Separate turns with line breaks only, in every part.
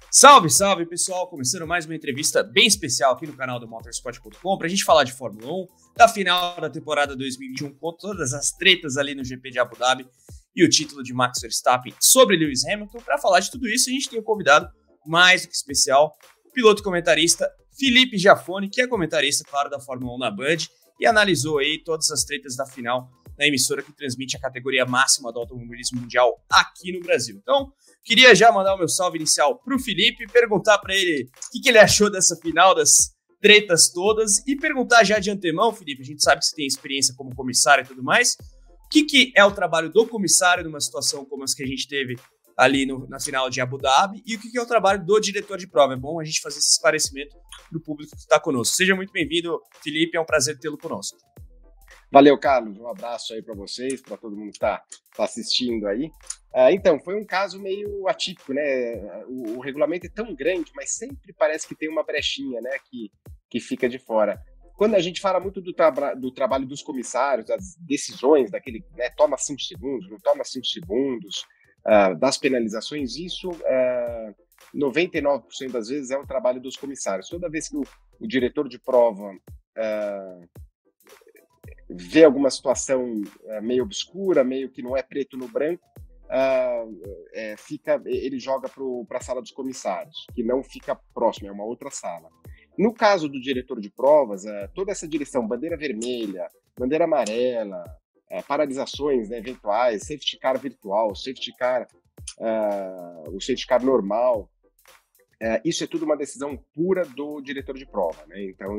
Salve, salve pessoal, começando mais uma entrevista bem especial aqui no canal do Motorsport.com pra gente falar de Fórmula 1, da final da temporada 2021 com todas as tretas ali no GP de Abu Dhabi e o título de Max Verstappen sobre Lewis Hamilton. Para falar de tudo isso, a gente tem um convidado mais do que especial, o piloto comentarista Felipe Giafone, que é comentarista, claro, da Fórmula 1 na Band e analisou aí todas as tretas da final na emissora que transmite a categoria máxima do automobilismo mundial aqui no Brasil. Então, queria já mandar o meu salve inicial pro Felipe, perguntar para ele o que ele achou dessa final, das tretas todas, e perguntar já de antemão, Felipe, a gente sabe que você tem experiência como comissário e tudo mais, o que é o trabalho do comissário numa situação como as que a gente teve ali na final de Abu Dhabi, e o que é o trabalho do diretor de prova. É bom a gente fazer esse esclarecimento para o público que está conosco. Seja muito bem-vindo, Felipe, é um prazer tê-lo conosco.
Valeu, Carlos. Um abraço aí para vocês, para todo mundo que está assistindo aí. Então, foi um caso meio atípico, né? O regulamento é tão grande, mas sempre parece que tem uma brechinha, né? Que fica de fora. Quando a gente fala muito do trabalho dos comissários, das decisões, daquele, né, toma 5 segundos, não toma 5 segundos, das penalizações, isso 99% das vezes é o trabalho dos comissários. Toda vez que o diretor de prova vê alguma situação meio obscura, meio que não é preto no branco, ele joga para a sala dos comissários, que não fica próximo, é uma outra sala. No caso do diretor de provas, toda essa direção, bandeira vermelha, bandeira amarela, paralisações, né, eventuais, safety car virtual, safety car, o safety car normal, isso é tudo uma decisão pura do diretor de prova, né? Então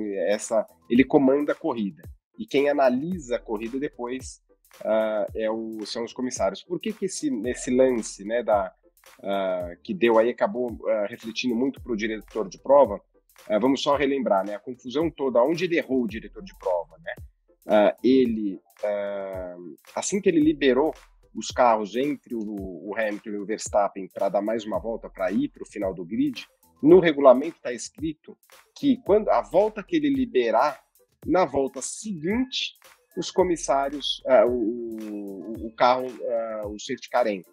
ele comanda a corrida. E quem analisa a corrida depois são os comissários. Por que nesse lance, né, que deu aí, acabou refletindo muito para o diretor de prova? Vamos só relembrar, né, a confusão toda, onde ele errou o diretor de prova, né? Assim que ele liberou os carros entre o Hamilton e o Verstappen para dar mais uma volta, para ir para o final do grid, no regulamento está escrito que quando a volta que ele liberar, na volta seguinte, os comissários, o carro, o safety car entra.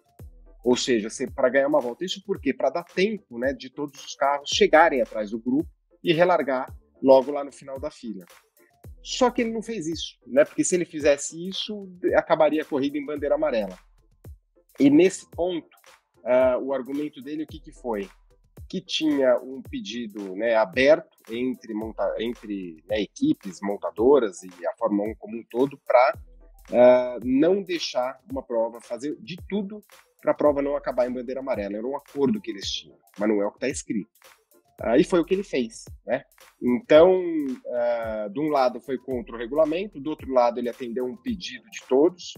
Ou seja, para ganhar uma volta. Isso por quê? Para dar tempo, né, de todos os carros chegarem atrás do grupo e relargar logo lá no final da fila. Só que ele não fez isso, né? Porque se ele fizesse isso, acabaria a corrida em bandeira amarela. E nesse ponto, o argumento dele, o que foi? Que tinha um pedido, né, aberto entre equipes montadoras e a Fórmula 1 como um todo para não deixar uma prova, fazer de tudo para a prova não acabar em bandeira amarela. Era um acordo que eles tinham, mas não é o que está escrito. E foi o que ele fez, né? Então, de um lado foi contra o regulamento, do outro lado ele atendeu um pedido de todos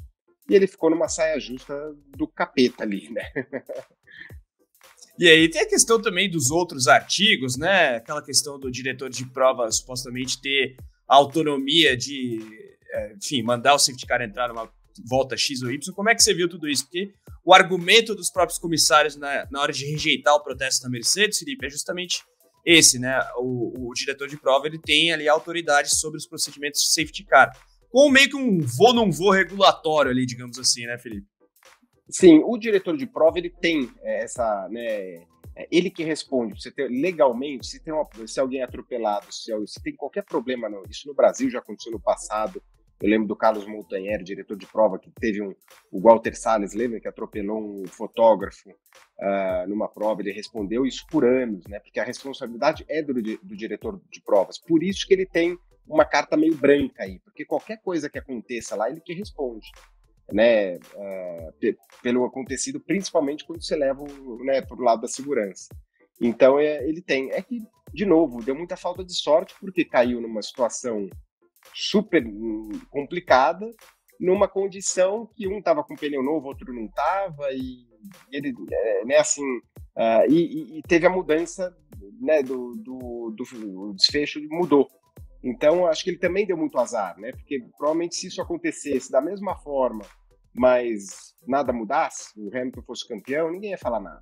e ele ficou numa saia justa do capeta ali, né?
E aí tem a questão também dos outros artigos, né? Aquela questão do diretor de prova supostamente ter a autonomia de, enfim, mandar o safety car entrar numa volta X ou Y. Como é que você viu tudo isso? Porque o argumento dos próprios comissários na hora de rejeitar o protesto da Mercedes, Felipe, é justamente esse, né? O diretor de prova, ele tem ali a autoridade sobre os procedimentos de safety car. Com meio que um vou-não vou regulatório ali, digamos assim, né, Felipe?
Sim, o diretor de prova, ele tem essa, né, ele que responde, legalmente, se alguém é atropelado, se tem qualquer problema, isso no Brasil já aconteceu no passado. Eu lembro do Carlos Montanher, diretor de prova, que teve o Walter Salles, lembra, que atropelou um fotógrafo numa prova, ele respondeu isso por anos, né, porque a responsabilidade é do diretor de provas, por isso que ele tem uma carta meio branca aí, porque qualquer coisa que aconteça lá, ele que responde, né, pelo acontecido, principalmente quando você leva, né, para o lado da segurança. Então, ele tem. É que, de novo, deu muita falta de sorte, porque caiu numa situação super complicada, numa condição que um estava com pneu novo, outro não estava, e ele, né, assim, e teve a mudança, né, do desfecho, mudou. Então, acho que ele também deu muito azar, né? Porque provavelmente se isso acontecesse da mesma forma, mas nada mudasse, o Hamilton fosse campeão, ninguém ia falar nada,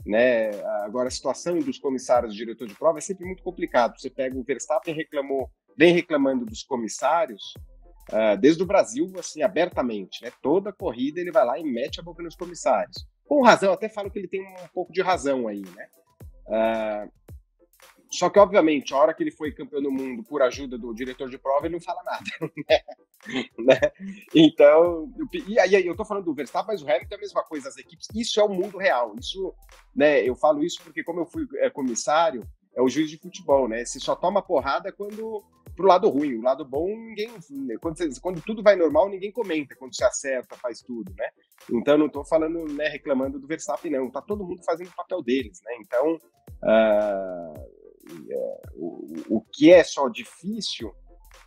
né? Agora, a situação dos comissários do diretor de prova é sempre muito complicado. Você pega o Verstappen, vem reclamando dos comissários, desde o Brasil, assim, abertamente, né? Toda corrida ele vai lá e mete a boca nos comissários. Com razão, até falo que ele tem um pouco de razão aí, né? Só que, obviamente, a hora que ele foi campeão do mundo por ajuda do diretor de prova, ele não fala nada. Né? Então, e aí eu tô falando do Verstappen, mas o Hamilton é a mesma coisa, as equipes, isso é o mundo real. Isso, né, eu falo isso porque, como eu fui comissário, é o juiz de futebol, né? Você só toma porrada quando pro lado ruim, o lado bom, ninguém. Quando tudo vai normal, ninguém comenta, quando você acerta, faz tudo, né? Então, eu não tô falando, né, reclamando do Verstappen, não. Tá todo mundo fazendo o papel deles, né? Então, o que é só difícil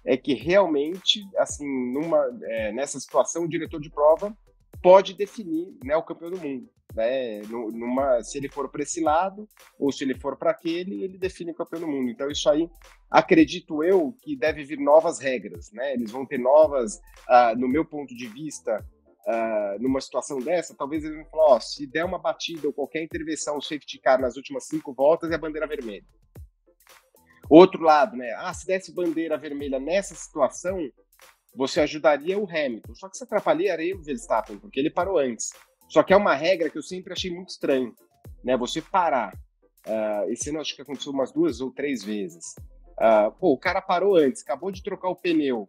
é que realmente, assim, nessa situação, o diretor de prova pode definir, né, o campeão do mundo. Né? Se ele for para esse lado ou se ele for para aquele, ele define o campeão do mundo. Então, isso aí, acredito eu, que deve vir novas regras. Né? Eles vão ter novas, no meu ponto de vista, numa situação dessa, talvez eles vão falar, se der uma batida ou qualquer intervenção, o safety car nas últimas 5 voltas, é a bandeira vermelha. Outro lado, né? Se desse bandeira vermelha nessa situação, você ajudaria o Hamilton. Só que você atrapalharia o Verstappen, porque ele parou antes. Só que é uma regra que eu sempre achei muito estranho, né? Você parar. Esse ano acho que aconteceu umas 2 ou 3 vezes. O cara parou antes, acabou de trocar o pneu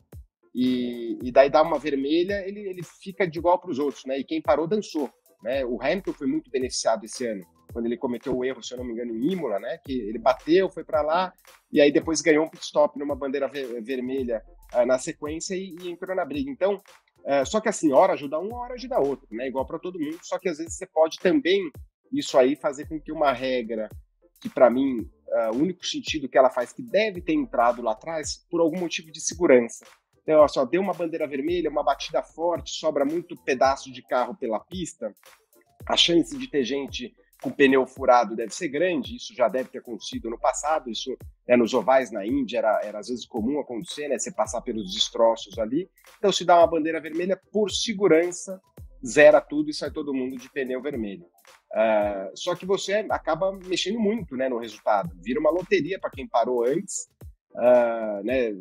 e daí dá uma vermelha, ele fica de igual para os outros, né? E quem parou dançou, né? O Hamilton foi muito beneficiado esse ano, quando ele cometeu o erro, se eu não me engano, em Imola, né? Que ele bateu, foi para lá e aí depois ganhou um pit stop numa bandeira vermelha na sequência e entrou na briga. Então, só que assim, hora ajuda um, hora ajuda outro, né? Igual para todo mundo, só que às vezes você pode também, isso aí, fazer com que uma regra que para mim, o único sentido que ela faz, que deve ter entrado lá atrás, por algum motivo de segurança. Então, só deu uma bandeira vermelha, uma batida forte, sobra muito pedaço de carro pela pista, a chance de ter gente com pneu furado deve ser grande, isso já deve ter acontecido no passado, isso nos ovais na Índia era às vezes comum acontecer, né, você passar pelos destroços ali. Então, se dá uma bandeira vermelha, por segurança, zera tudo e sai todo mundo de pneu vermelho. Só que você acaba mexendo muito, né, no resultado, vira uma loteria para quem parou antes, né,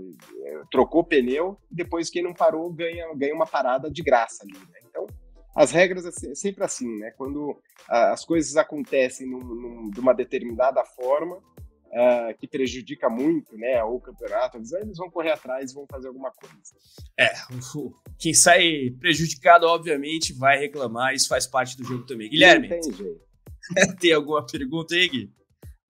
trocou pneu, e depois quem não parou ganha uma parada de graça ali, né? Então, as regras é sempre assim, né? Quando as coisas acontecem de uma determinada forma, que prejudica muito, né, o campeonato, eles vão correr atrás e vão fazer alguma coisa.
Quem sai prejudicado, obviamente, vai reclamar, isso faz parte do jogo também. Guilherme,
não tem jeito.
Tem alguma pergunta aí, Gui?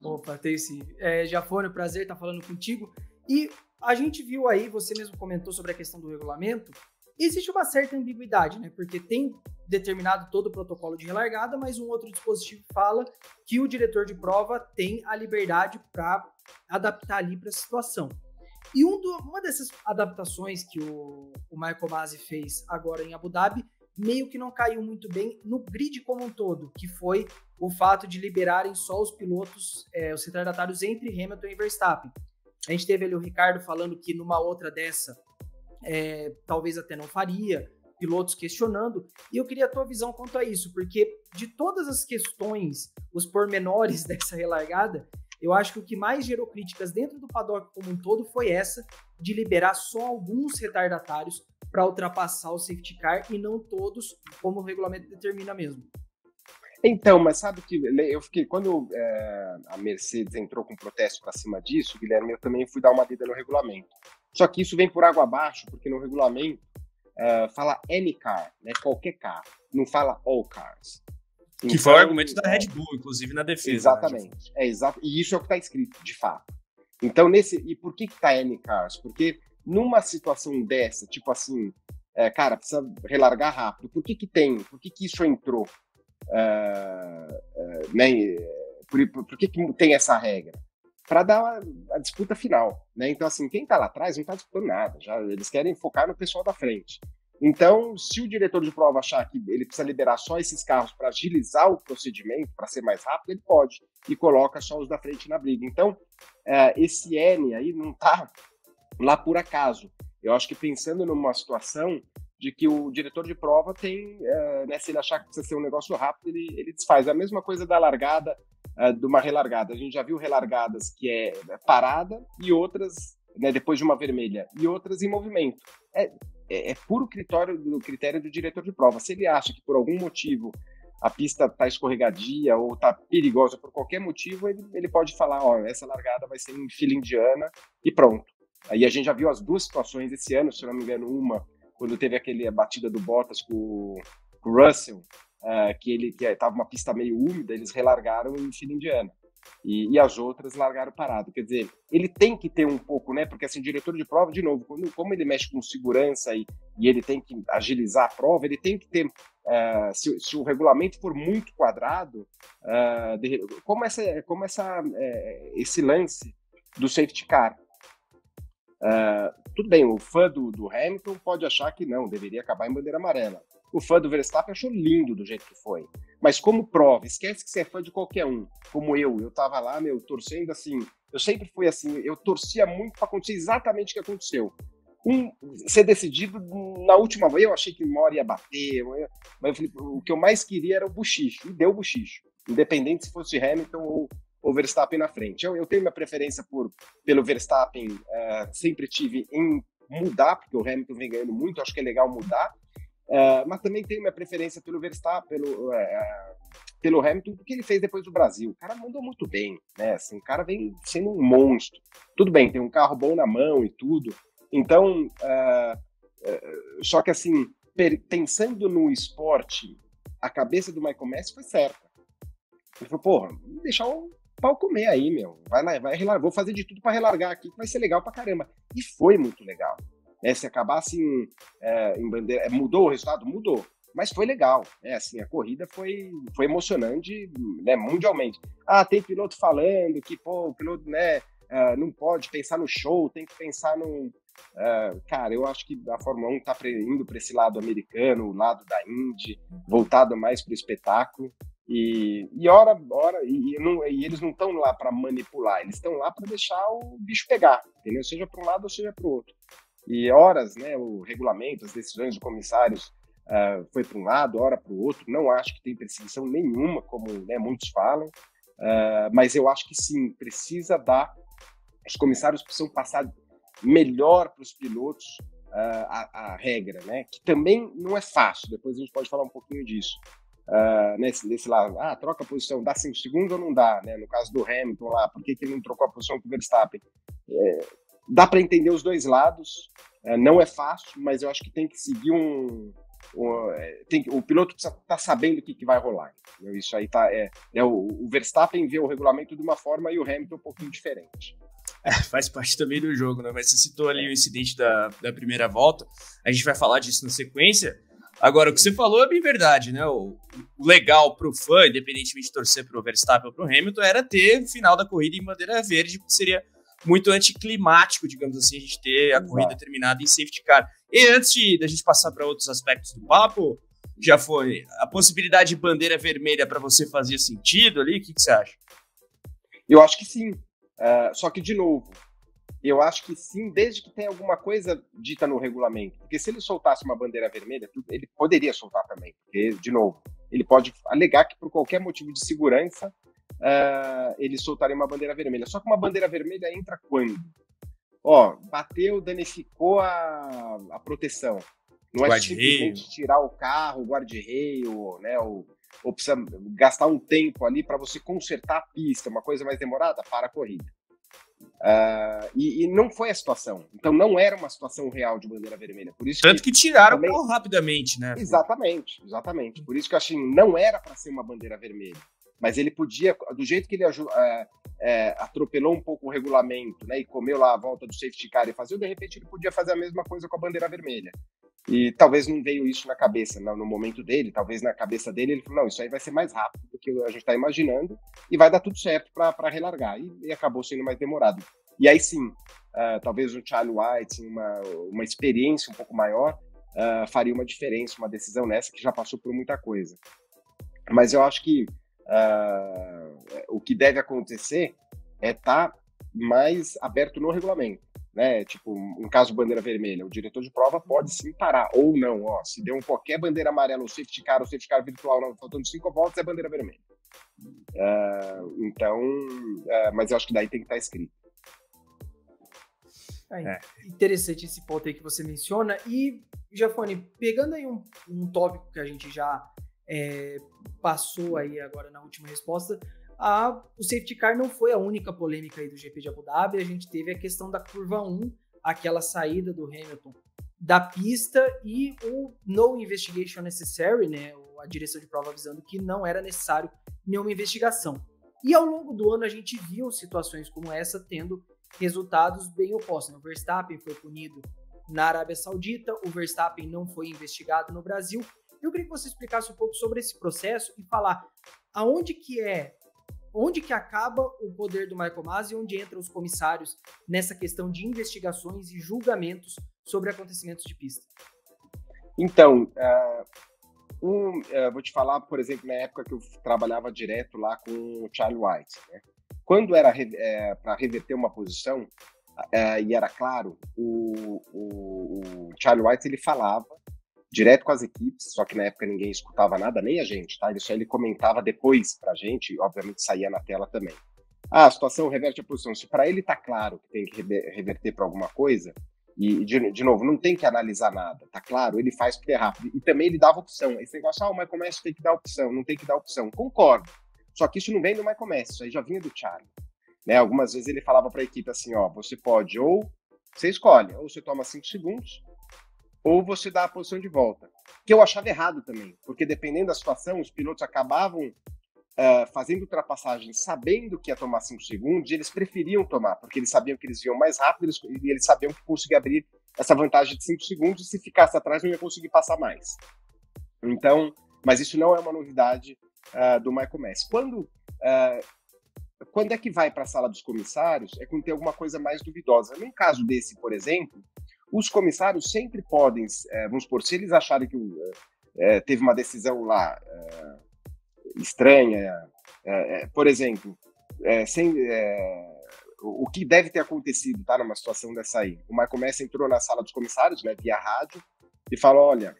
Opa, tenho sim. Já foi um prazer estar falando contigo. E a gente viu aí, você mesmo comentou sobre a questão do regulamento, existe uma certa ambiguidade, né? Porque tem determinado todo o protocolo de relargada, mas um outro dispositivo fala que o diretor de prova tem a liberdade para adaptar ali para a situação. E uma dessas adaptações que o Michael Masi fez agora em Abu Dhabi, meio que não caiu muito bem no grid como um todo, que foi o fato de liberarem só os pilotos, os retardatários entre Hamilton e Verstappen. A gente teve ali o Ricardo falando que numa outra dessa, talvez até não faria, pilotos questionando, e eu queria a tua visão quanto a isso, porque de todas as questões, os pormenores dessa relargada, eu acho que o que mais gerou críticas dentro do paddock como um todo foi essa, de liberar só alguns retardatários para ultrapassar o safety car e não todos, como o regulamento determina mesmo.
Então, mas sabe que eu fiquei, quando a Mercedes entrou com protesto para cima disso, Guilherme, eu também fui dar uma lida no regulamento. Só que isso vem por água abaixo, porque no regulamento fala any car, né, qualquer carro, não fala all cars.
Que então, foi o argumento da Red Bull, inclusive na defesa.
Exatamente,
né?
Exato. E isso é o que está escrito, de fato. Então, e por que está any cars? Porque numa situação dessa, tipo assim, cara, precisa relargar rápido, por que isso entrou? Né, por que tem essa regra? Para dar a disputa final, né? Então, assim, quem está lá atrás não está disputando nada, eles querem focar no pessoal da frente. Então, se o diretor de prova achar que ele precisa liberar só esses carros para agilizar o procedimento, para ser mais rápido, ele pode, e coloca só os da frente na briga. Então, esse N aí não está lá por acaso. Eu acho que pensando numa situação de que o diretor de prova tem, né, se ele achar que precisa ser um negócio rápido, ele desfaz. A mesma coisa da largada, de uma relargada. A gente já viu relargadas que é parada e outras, né, depois de uma vermelha, e outras em movimento. É puro critério do diretor de prova. Se ele acha que por algum motivo a pista está escorregadia ou está perigosa por qualquer motivo, ele pode falar, ó, essa largada vai ser em fila indiana e pronto. Aí a gente já viu as duas situações esse ano, se eu não me engano, uma, quando teve a batida do Bottas com o Russell, que estava uma pista meio úmida, eles relargaram em fila indiana. E as outras largaram parado. Quer dizer, ele tem que ter um pouco, né? Porque assim, o diretor de prova, de novo, como ele mexe com segurança e ele tem que agilizar a prova, ele tem que ter, se o regulamento for muito quadrado, esse lance do safety car. Tudo bem, o fã do Hamilton pode achar que não, deveria acabar em bandeira amarela. O fã do Verstappen achou lindo do jeito que foi. Mas como prova, esquece que você é fã de qualquer um. Como eu tava lá, torcendo assim. Eu sempre fui assim, eu torcia muito para acontecer exatamente o que aconteceu. Ser decidido na última vez, eu achei que uma hora ia bater, mas eu falei, o que eu mais queria era o buchicho, e deu o buchicho. Independente se fosse Hamilton ou Verstappen na frente. Eu tenho minha preferência pelo Verstappen, sempre tive em mudar, porque o Hamilton vem ganhando muito, acho que é legal mudar. Mas também tenho minha preferência pelo Verstappen, pelo Hamilton, porque ele fez depois do Brasil. O cara mandou muito bem, né? Assim, o cara vem sendo um monstro. Tudo bem, tem um carro bom na mão e tudo. Então, só que assim, pensando no esporte, a cabeça do Michael Masi foi certa. Ele falou, porra, vamos deixar o pau comer aí, meu. Vai lá, vai relargar. Vou fazer de tudo para relargar aqui, que vai ser legal pra caramba. E foi muito legal. Se acabasse em bandeira, mudou o resultado? Mudou, mas foi legal, assim, a corrida foi emocionante, né, mundialmente. Tem piloto falando que, o piloto, né, não pode pensar no show, tem que pensar no... cara, eu acho que a Fórmula 1 está indo para esse lado americano, o lado da Indy, voltado mais para o espetáculo, e eles não estão lá para manipular, eles estão lá para deixar o bicho pegar, entendeu? Seja para um lado ou seja para o outro. E horas, né, o regulamento, as decisões dos comissários foi para um lado, hora para o outro. Não acho que tem perseguição nenhuma, como, né, muitos falam, mas eu acho que sim, os comissários precisam passar melhor para os pilotos a regra, né, que também não é fácil, depois a gente pode falar um pouquinho disso. Nesse lado, troca a posição, dá 5 segundos ou não dá, né? No caso do Hamilton lá, por que ele não trocou a posição com o Verstappen? Dá para entender os dois lados, não é fácil, mas eu acho que tem que seguir o piloto precisa estar sabendo o que vai rolar. Entendeu? Isso aí o Verstappen vê o regulamento de uma forma e o Hamilton um pouquinho diferente.
Faz parte também do jogo, né? Mas você citou ali o incidente da primeira volta, a gente vai falar disso na sequência. Agora, o que você falou é bem verdade, né? O legal pro fã, independentemente de torcer pro Verstappen ou pro Hamilton, era ter o final da corrida em bandeira verde, porque seria muito anticlimático, digamos assim, a gente ter a corrida terminada em safety car. E antes da gente passar para outros aspectos do papo, já foi a possibilidade de bandeira vermelha para você fazia sentido ali? O que você acha?
Eu acho que sim. Só que, de novo, eu acho que sim, desde que tenha alguma coisa dita no regulamento. Porque se ele soltasse uma bandeira vermelha, ele poderia soltar também. Porque, de novo, ele pode alegar que por qualquer motivo de segurança ele soltaria uma bandeira vermelha. Só que uma bandeira vermelha entra quando? Bateu, danificou a proteção. Não é simplesmente tirar o carro, o guarda-reio, né, ou precisa gastar um tempo ali para você consertar a pista, uma coisa mais demorada, para a corrida. E não foi a situação. Então não era uma situação real de bandeira vermelha. Por isso
Tanto que tiraram o carro rapidamente, né?
Exatamente. Por isso que eu achei que não era para ser uma bandeira vermelha. Mas ele podia, do jeito que ele atropelou um pouco o regulamento, né, e comeu lá a volta do safety car e fazer, de repente ele podia fazer a mesma coisa com a bandeira vermelha. E talvez não veio isso na cabeça, no momento dele, talvez na cabeça dele ele falou, não, isso aí vai ser mais rápido do que a gente está imaginando e vai dar tudo certo para relargar. E acabou sendo mais demorado. E aí sim, talvez o Charlie White, uma experiência um pouco maior, faria uma diferença, uma decisão nessa que já passou por muita coisa. Mas eu acho que o que deve acontecer é estar mais aberto no regulamento, né? Tipo, um caso bandeira vermelha, o diretor de prova pode sim parar, ou não, se deu qualquer bandeira amarela, o safety car virtual, não, faltando 5 voltas, é bandeira vermelha. Mas eu acho que daí tem que estar escrito.
Interessante esse ponto aí que você menciona. E, Giafone, pegando aí um tópico que a gente já passou aí agora na última resposta, o safety car não foi a única polêmica aí do GP de Abu Dhabi. A gente teve a questão da curva 1, aquela saída do Hamilton da pista e o no investigation necessary, né, a direção de prova avisando que não era necessário nenhuma investigação. E ao longo do ano a gente viu situações como essa tendo resultados bem opostos. O Verstappen foi punido na Arábia Saudita, o Verstappen não foi investigado no Brasil. Eu queria que você explicasse um pouco sobre esse processo e falar onde que acaba o poder do Michael Masi e onde entram os comissários nessa questão de investigações e julgamentos sobre acontecimentos de pista.
Então, vou te falar, por exemplo, na época que eu trabalhava direto lá com o Charlie White, né? Quando era para reverter uma posição, e era claro, o Charlie White ele falava direto com as equipes, só que na época ninguém escutava nada, nem a gente, tá? Isso aí ele comentava depois pra gente, e obviamente saía na tela também. A situação reverte a posição. Se para ele tá claro que tem que reverter para alguma coisa, e de novo, não tem que analisar nada, tá claro? Ele faz porque é rápido. E também ele dava opção. Esse negócio, o Michael Masi tem que dar opção, não tem que dar opção. Concordo. Só que isso não vem do Michael Masi, isso aí já vinha do Charlie. Né? Algumas vezes ele falava para a equipe assim, você pode, ou você escolhe, ou você toma 5 segundos, ou você dá a posição de volta. Que eu achava errado também, porque dependendo da situação, os pilotos acabavam fazendo ultrapassagem sabendo que ia tomar 5 segundos, e eles preferiam tomar, porque eles sabiam que eles iam mais rápido, e eles sabiam que conseguia abrir essa vantagem de 5 segundos, e se ficasse atrás não ia conseguir passar mais. Então, mas isso não é uma novidade do Michael Masi. Quando é que vai para a sala dos comissários, é quando tem alguma coisa mais duvidosa. Num caso desse, por exemplo, os comissários sempre podem, vamos supor, se eles acharem que teve uma decisão lá estranha, por exemplo, o que deve ter acontecido, tá, numa situação dessa aí. O Michael Masi entrou na sala dos comissários, né, via rádio, e falou, olha,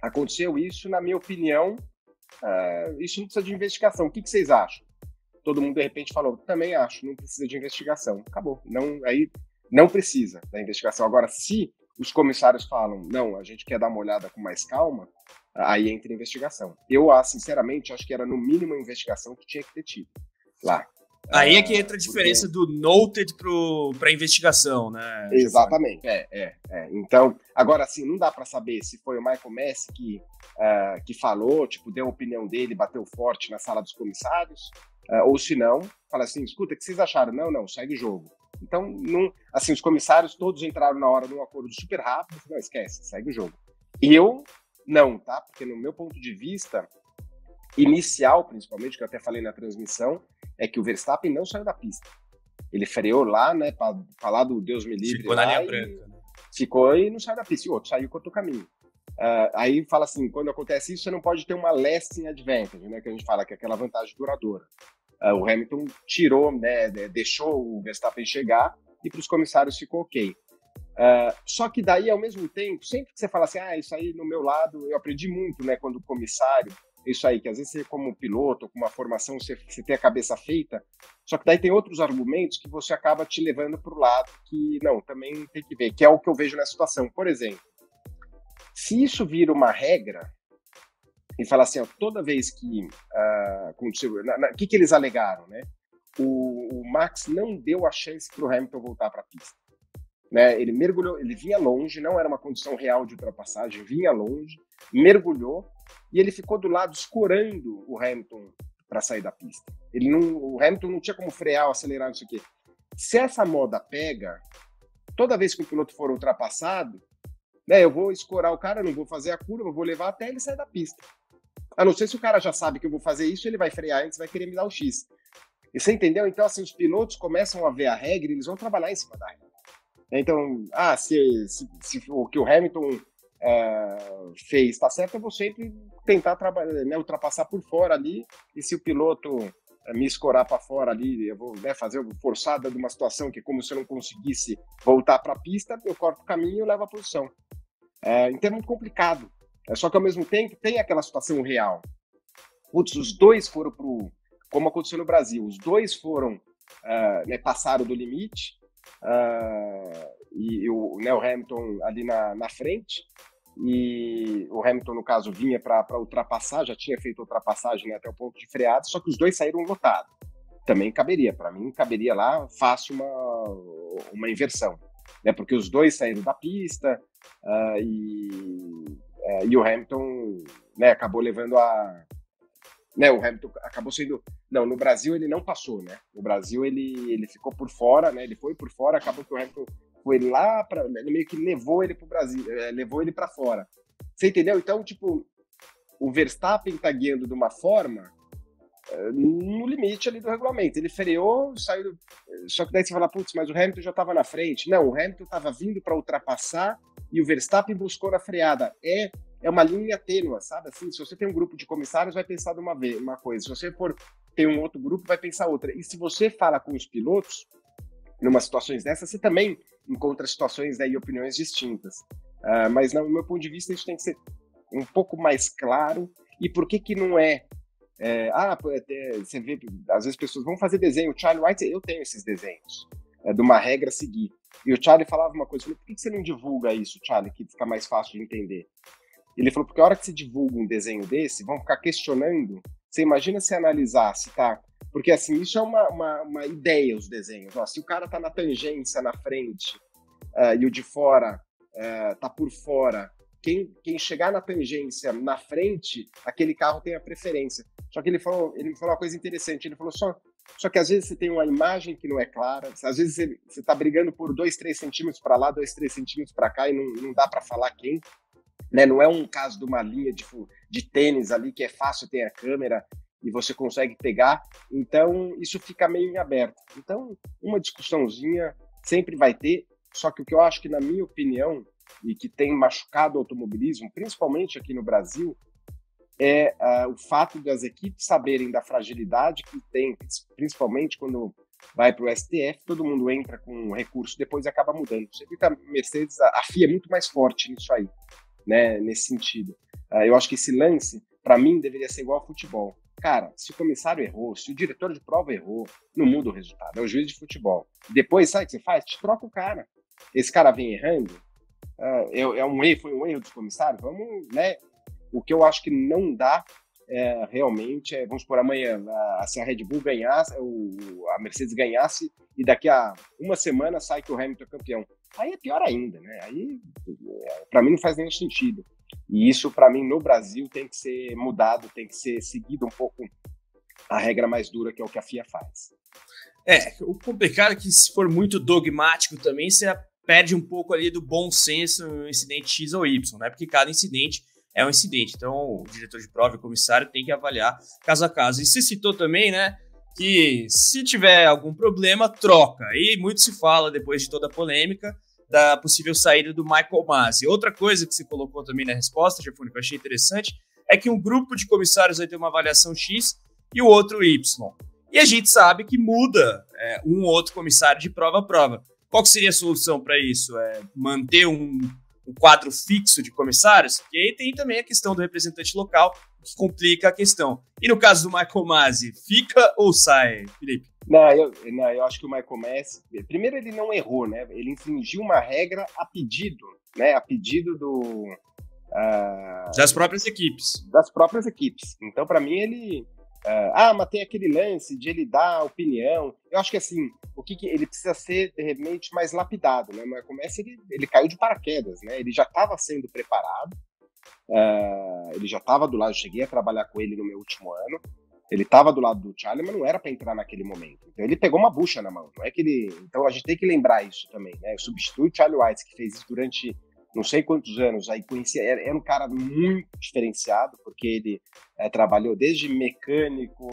aconteceu isso, na minha opinião, isso não precisa de investigação, o que vocês acham? Todo mundo, de repente, falou, também acho, não precisa de investigação. Acabou. Aí não precisa da investigação. Agora, se os comissários falam, não, a gente quer dar uma olhada com mais calma, aí entra a investigação. Eu, sinceramente, acho que era no mínimo a investigação que tinha que ter tido lá.
Aí é que entra a diferença do noted para investigação, né?
Exatamente. Então, agora, assim, não dá para saber se foi o Michael Masi que falou, tipo, deu a opinião dele, bateu forte na sala dos comissários, ou se não, fala assim, escuta, o que vocês acharam? Não, segue o jogo. Então, assim, os comissários todos entraram na hora num acordo super rápido, não, esquece, segue o jogo. Eu, não, tá? Porque no meu ponto de vista, inicial, principalmente, que eu até falei na transmissão, é que o Verstappen não saiu da pista. Ele freou lá, né, pra falar do Deus me livre.
Ficou na linha branca, né?
Ficou e não saiu da pista. E o outro saiu com outro caminho. Aí fala assim, quando acontece isso, você não pode ter uma lasting advantage, né, que a gente fala que é aquela vantagem duradoura. O Hamilton tirou, né, deixou o Verstappen chegar e para os comissários ficou ok. Só que daí, ao mesmo tempo, sempre que você fala assim, isso aí no meu lado, eu aprendi muito, né, quando comissário, isso aí, que às vezes você como piloto, com uma formação, você tem a cabeça feita, só que daí tem outros argumentos que você acaba te levando para o lado que, não, também tem que ver, que é o que eu vejo nessa situação. Por exemplo, se isso vira uma regra, e fala assim, toda vez que aconteceu, o que eles alegaram, né? O Max não deu a chance para o Hamilton voltar para a pista. Né? Ele mergulhou, ele vinha longe, não era uma condição real de ultrapassagem, vinha longe, mergulhou, e ele ficou do lado escorando o Hamilton para sair da pista. O Hamilton não tinha como frear ou acelerar, não sei o quê. Se essa moda pega, toda vez que o piloto for ultrapassado, né, eu vou escorar o cara, não vou fazer a curva, eu vou levar até ele sair da pista. A não ser se o cara já sabe que eu vou fazer isso, ele vai frear antes, vai querer me dar o X. E você entendeu? Então, assim, os pilotos começam a ver a regra e eles vão trabalhar em cima da regra. Então, se o que o Hamilton fez está certo, eu vou sempre tentar trabalhar, né, ultrapassar por fora ali, e se o piloto me escorar para fora ali, eu vou, né, fazer forçada de uma situação que é como se eu não conseguisse voltar para a pista, eu corto o caminho e levo a posição. Então é muito complicado. Só que ao mesmo tempo tem aquela situação real. Putz, os dois foram como aconteceu no Brasil, os dois foram, né, passaram do limite, e o Hamilton ali na frente, e o Hamilton, no caso, vinha para ultrapassar, já tinha feito ultrapassagem, né, até o ponto de freada, só que os dois saíram lotados. Também caberia, para mim, caberia lá fácil uma inversão, né, porque os dois saíram da pista e o Hamilton, né, acabou levando a... Né, o Hamilton acabou sendo... Não, no Brasil ele não passou, né? No Brasil ele ficou por fora, né? Ele foi por fora, acabou que o Hamilton foi lá para... Ele meio que levou ele pro Brasil, levou ele para fora. Você entendeu? Então, tipo, o Verstappen tá guiando de uma forma no limite ali do regulamento. Ele freou, saiu... Só que daí você fala, putz, mas o Hamilton já tava na frente. Não, o Hamilton tava vindo para ultrapassar e o Verstappen buscou na freada. É uma linha tênua, sabe? Assim, se você tem um grupo de comissários, vai pensar de uma coisa. Se você ter um outro grupo, vai pensar outra. E se você fala com os pilotos, numa situações dessas, você também encontra situações, né, e opiniões distintas. Mas, no meu ponto de vista, isso tem que ser um pouco mais claro. E por que não é... você vê, às vezes pessoas vão fazer desenho. O Charlie White, eu tenho esses desenhos, de uma regra a seguir. E o Charlie falava uma coisa, eu falei, por que você não divulga isso, Charlie, que fica mais fácil de entender? Ele falou, porque a hora que você divulga um desenho desse, vão ficar questionando. Você imagina se analisasse, tá? Porque, assim, isso é uma ideia, os desenhos. Ó, se o cara tá na tangência, na frente, e o de fora tá por fora, quem chegar na tangência, na frente, aquele carro tem a preferência. Só que ele falou uma coisa interessante. Ele falou, só que às vezes você tem uma imagem que não é clara, às vezes você tá brigando por 2, 3 centímetros para lá, 2, 3 centímetros para cá, e não dá para falar quem. Né, não é um caso de uma linha de tênis ali que é fácil ter a câmera e você consegue pegar, então isso fica meio em aberto. Então, uma discussãozinha sempre vai ter, só que o que eu acho que, na minha opinião, e que tem machucado o automobilismo, principalmente aqui no Brasil, é o fato das equipes saberem da fragilidade que tem, principalmente quando vai para o STF, todo mundo entra com um recurso, depois acaba mudando. Você vê que a Mercedes, a FIA é muito mais forte nisso aí. Né, nesse sentido. Eu acho que esse lance, para mim, deveria ser igual ao futebol. Cara, se o comissário errou, se o diretor de prova errou, não muda o resultado, é o juiz de futebol. Depois, sabe o que você faz? Te troca o cara. Esse cara vem errando, foi um erro dos comissários, vamos, né? O que eu acho que não dá realmente vamos supor, amanhã, se a Red Bull ganhasse, a Mercedes ganhasse, e daqui a uma semana sai que o Hamilton é campeão. Aí é pior ainda, né? Aí, para mim, não faz nenhum sentido. E isso, para mim, no Brasil, tem que ser mudado, tem que ser seguido um pouco a regra mais dura, que é o que a FIA faz.
O complicado é que, se for muito dogmático também, você perde um pouco ali do bom senso no incidente X ou Y, né? Porque cada incidente é um incidente. Então, o diretor de prova e o comissário tem que avaliar caso a caso. E você citou também, né, que se tiver algum problema, troca. E muito se fala, depois de toda a polêmica, da possível saída do Michael Masi. Outra coisa que você colocou também na resposta, Gefone, que eu achei interessante, é que um grupo de comissários vai ter uma avaliação X e o outro Y. E a gente sabe que muda um ou outro comissário de prova a prova. Qual que seria a solução para isso? Manter um quadro fixo de comissários? Porque aí tem também a questão do representante local, que complica a questão. E no caso do Michael Masi, fica ou sai, Felipe?
Eu acho que o Michael Masi, primeiro, ele não errou, né? Ele infringiu uma regra a pedido, né? A pedido
das próprias equipes.
Das próprias equipes. Então, para mim, ele... mas tem aquele lance de ele dar opinião. Eu acho que, assim, ele precisa ser, de repente, mais lapidado, né? O Michael Masi, ele caiu de paraquedas, né? Ele já estava sendo preparado, ele já estava do lado, eu cheguei a trabalhar com ele no meu último ano, ele estava do lado do Charlie, mas não era para entrar naquele momento. Então ele pegou uma bucha na mão, não é que ele... Então a gente tem que lembrar isso também, né? Eu substitui o Charlie White, que fez isso durante não sei quantos anos, aí conhecia, era um cara muito diferenciado, porque ele trabalhou desde mecânico,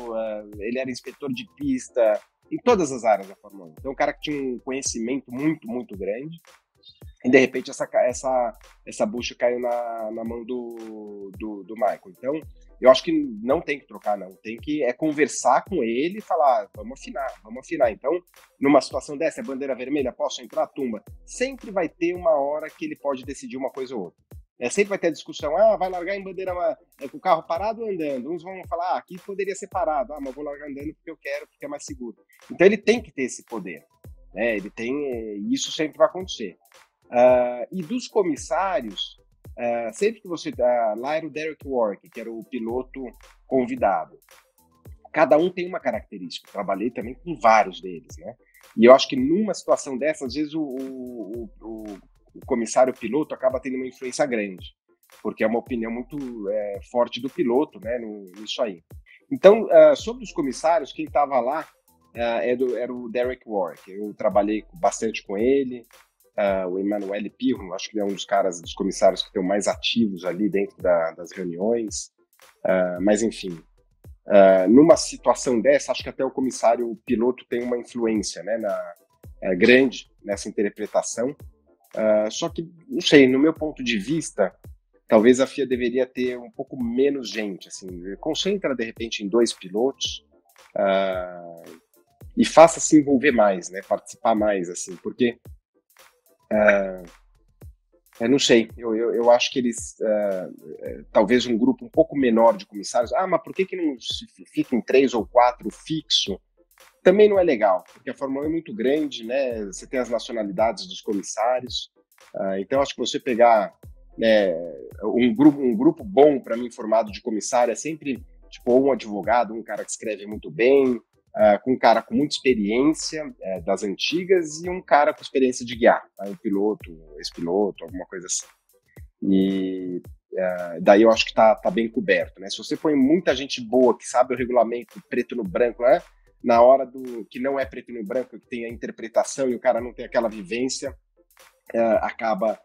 ele era inspetor de pista, em todas as áreas da Fórmula 1. Então um cara que tinha um conhecimento muito, muito grande. E, de repente, essa bucha caiu na mão do Michael. Então, eu acho que não tem que trocar, não. Tem que conversar com ele e falar, vamos afinar. Então, numa situação dessa, é bandeira vermelha, posso entrar? Tumba. Sempre vai ter uma hora que ele pode decidir uma coisa ou outra. Sempre vai ter a discussão, vai largar em bandeira com o carro parado ou andando? Uns vão falar, aqui poderia ser parado. Mas eu vou largar andando porque eu quero, porque é mais seguro. Então, ele tem que ter esse poder. Ele tem, isso sempre vai acontecer. E dos comissários, sempre que você... lá era o Derek Warwick, que era o piloto convidado. Cada um tem uma característica. Eu trabalhei também com vários deles, né? E eu acho que numa situação dessa, às vezes o comissário piloto acaba tendo uma influência grande, porque é uma opinião muito forte do piloto, né, nisso aí. Então, sobre os comissários, quem estava lá era o Derek Warwick. Eu trabalhei bastante com ele, o Emanuele Pirro, acho que ele é um dos comissários que estão mais ativos ali dentro das reuniões, mas enfim... numa situação dessa, acho que até o comissário o piloto tem uma influência, né, grande nessa interpretação. Só que, não sei, no meu ponto de vista, talvez a FIA deveria ter um pouco menos gente. Assim, concentra, de repente, em 2 pilotos e faça se envolver mais, né, participar mais, assim, porque... eu não sei, eu acho que eles, talvez um grupo um pouco menor de comissários, mas por que não fica em 3 ou 4 fixo? Também não é legal, porque a Fórmula 1 é muito grande, né? Você tem as nacionalidades dos comissários, então acho que você pegar, né, um grupo bom para mim formado de comissário é sempre tipo um advogado, um cara que escreve muito bem, com um cara com muita experiência das antigas e um cara com experiência de guiar, um piloto, ex-piloto, alguma coisa assim. E daí eu acho que tá bem coberto, né? Se você põe muita gente boa que sabe o regulamento preto no branco, né? Na hora que não é preto no branco, que tem a interpretação e o cara não tem aquela vivência, acaba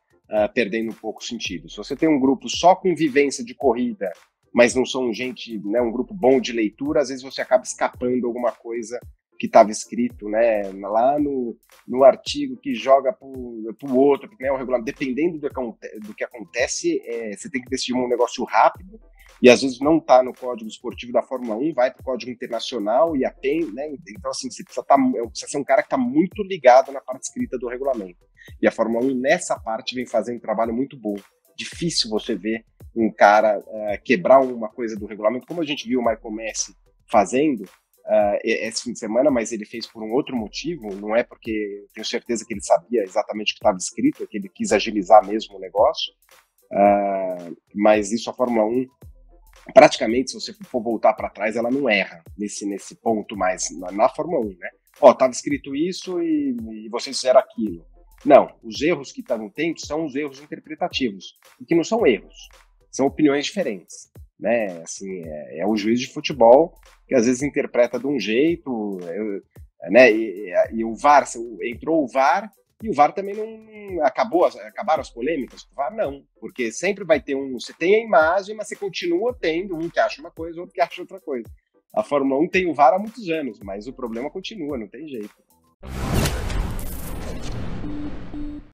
perdendo um pouco o sentido. Se você tem um grupo só com vivência de corrida, mas não são gente, né, um grupo bom de leitura, às vezes você acaba escapando alguma coisa que estava escrito, né, lá no artigo que joga para o outro, né, o regulamento, dependendo do que acontece, você tem que decidir um negócio rápido, e às vezes não está no código esportivo da Fórmula 1, vai para o código internacional e a PEN, né, então assim, você precisa ser um cara que está muito ligado na parte escrita do regulamento. E a Fórmula 1 nessa parte vem fazendo um trabalho muito bom. Difícil você ver um cara quebrar uma coisa do regulamento, como a gente viu o Michael Masi fazendo esse fim de semana, mas ele fez por um outro motivo, não é porque eu tenho certeza que ele sabia exatamente o que estava escrito, é que ele quis agilizar mesmo o negócio, mas isso a Fórmula 1, praticamente, se você for voltar para trás, ela não erra nesse ponto mais na Fórmula 1, né? Estava escrito isso e vocês fizeram aquilo. Não, os erros que estão tendo são os erros interpretativos, e que não são erros, são opiniões diferentes, né? Assim, é o juiz de futebol que às vezes interpreta de um jeito, né? E o VAR, entrou o VAR, e o VAR também não acabaram as polêmicas? O VAR não, porque sempre vai ter você tem a imagem, mas você continua tendo um que acha uma coisa, outro que acha outra coisa. A Fórmula 1 tem o VAR há muitos anos, mas o problema continua, não tem jeito.